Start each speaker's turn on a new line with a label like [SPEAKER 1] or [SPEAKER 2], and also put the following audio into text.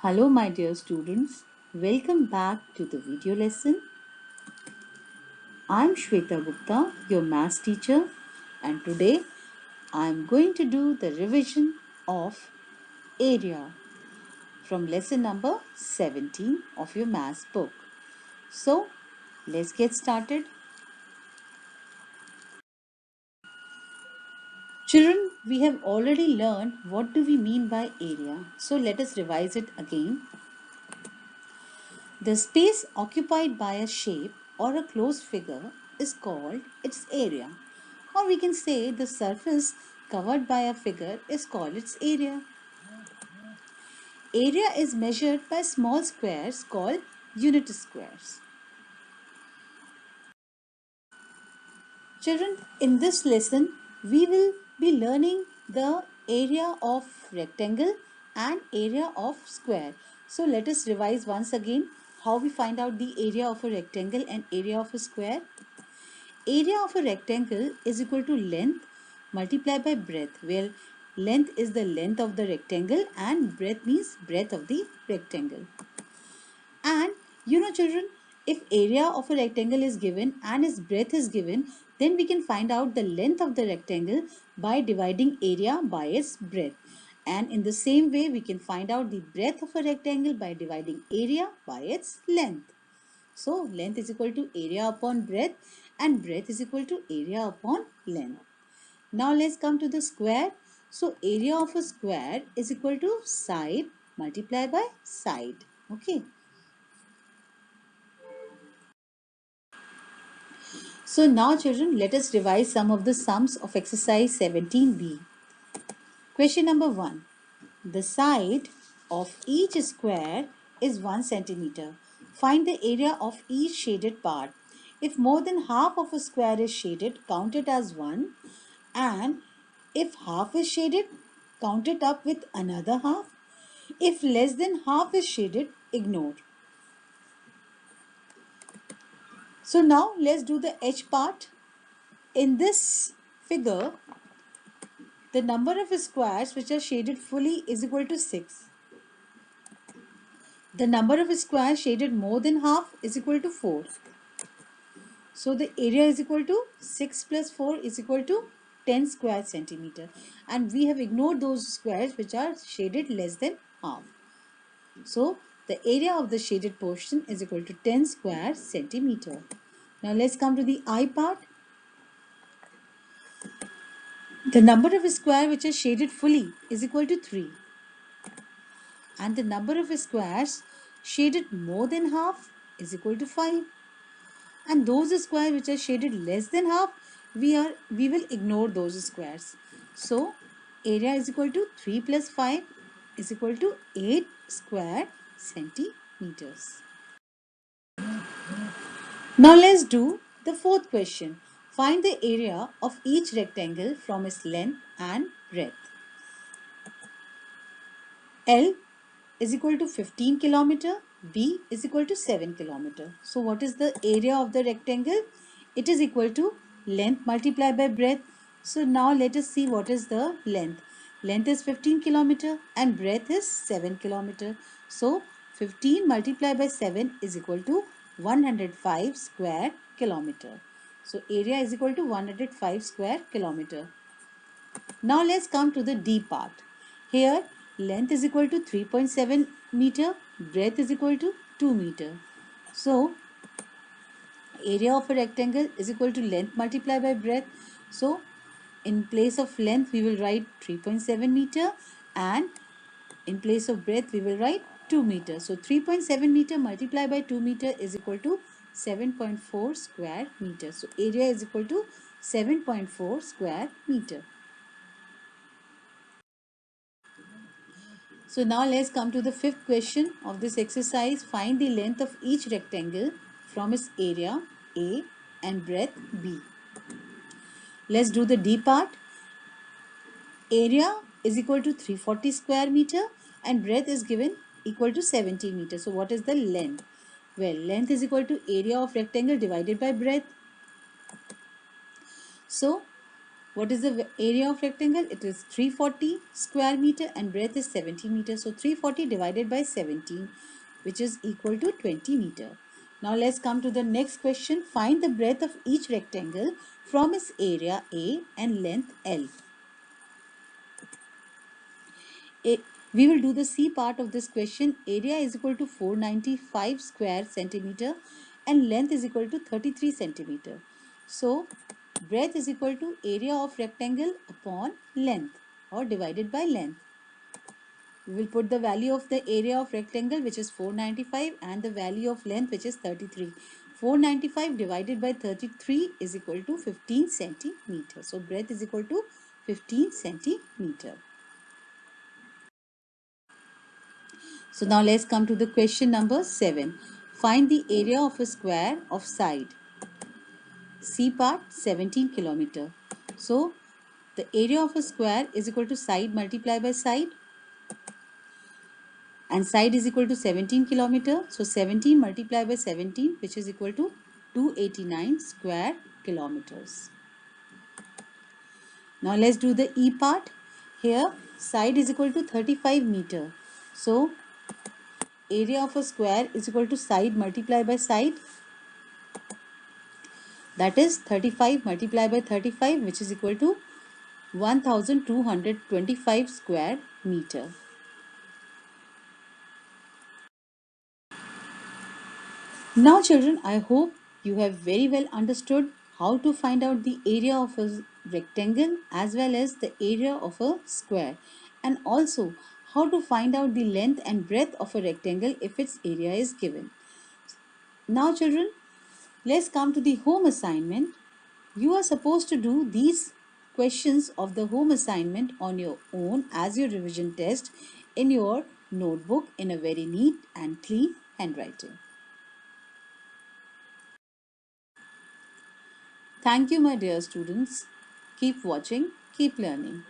[SPEAKER 1] Hello, my dear students. Welcome back to the video lesson. I'm Shweta Gupta, your maths teacher, and today I'm going to do the revision of area from lesson number 17 of your maths book. So, let's get started. Children, we have already learned what do we mean by area. So, let us revise it again. The space occupied by a shape or a closed figure is called its area. Or we can say the surface covered by a figure is called its area. Area is measured by small squares called unit squares. Children, in this lesson, we will be learning the area of rectangle and area of square. So let us revise once again how we find out the area of a rectangle and area of a square. Area of a rectangle is equal to length multiplied by breadth, where length is the length of the rectangle and breadth means breadth of the rectangle. And children, if area of a rectangle is given and its breadth is given, then we can find out the length of the rectangle by dividing area by its breadth. And in the same way, we can find out the breadth of a rectangle by dividing area by its length. So length is equal to area upon breadth and breadth is equal to area upon length. Now let's come to the square. So area of a square is equal to side multiplied by side. Okay. So now children, let us revise some of the sums of exercise 17b. Question number 1. The side of each square is 1 centimeter. Find the area of each shaded part. If more than half of a square is shaded, count it as 1. And if half is shaded, count it up with another half. If less than half is shaded, ignore. So now let's do the edge part. In this figure, the number of squares which are shaded fully is equal to 6. The number of squares shaded more than half is equal to 4. So the area is equal to 6 plus 4 is equal to 10 square centimeter. And we have ignored those squares which are shaded less than half. So the area of the shaded portion is equal to 10 square centimeter. Now let's come to the eye part. The number of squares which are shaded fully is equal to 3. And the number of squares shaded more than half is equal to 5. And those squares which are shaded less than half, we will ignore those squares. So area is equal to 3 plus 5 is equal to 8 square centimeters. Now let's do the fourth question. Find the area of each rectangle from its length and breadth. L is equal to 15 kilometer, B is equal to 7 kilometer. So what is the area of the rectangle? It is equal to length multiplied by breadth. So now let us see what is the length. Length is 15 kilometer and breadth is 7 kilometer. So 15 multiplied by 7 is equal to 105 square kilometer. So area is equal to 105 square kilometer. Now let's come to the D part. Here length is equal to 3.7 meter, breadth is equal to 2 meter. So area of a rectangle is equal to length multiplied by breadth. So in place of length we will write 3.7 meter and in place of breadth we will write 2 meter. So 3.7 meter multiplied by 2 meter is equal to 7.4 square meter. So area is equal to 7.4 square meter. So now let's come to the fifth question of this exercise. Find the length of each rectangle from its area A and breadth B. Let's do the D part. Area is equal to 340 square meter and breadth is given equal to 70 meters. So what is the length? Well, length is equal to area of rectangle divided by breadth. So What is the area of rectangle? It is 340 square meter and breadth is 17 meters. So 340 divided by 17, which is equal to 20 meter. Now let's come to the next question. Find the breadth of each rectangle from its area A and length L. We will do the C part of this question. Area is equal to 495 square centimeter and length is equal to 33 centimeter. So breadth is equal to area of rectangle upon length or divided by length. We will put the value of the area of rectangle, which is 495, and the value of length, which is 33. 495 divided by 33 is equal to 15 centimeter. So breadth is equal to 15 centimeter. So now let's come to the question number 7. Find the area of a square of side. C part 17 kilometer. So the area of a square is equal to side multiplied by side, and side is equal to 17 kilometer. So 17 multiplied by 17, which is equal to 289 square kilometers. Now let's do the E part. Here side is equal to 35 meter. So area of a square is equal to side multiplied by side, that is 35 multiplied by 35, which is equal to 1225 square meter. Now children, I hope you have very well understood how to find out the area of a rectangle as well as the area of a square, and also how to find out the length and breadth of a rectangle if its area is given. Now children, let's come to the home assignment. You are supposed to do these questions of the home assignment on your own as your revision test in your notebook in a very neat and clean handwriting. Thank you, my dear students. Keep watching, keep learning.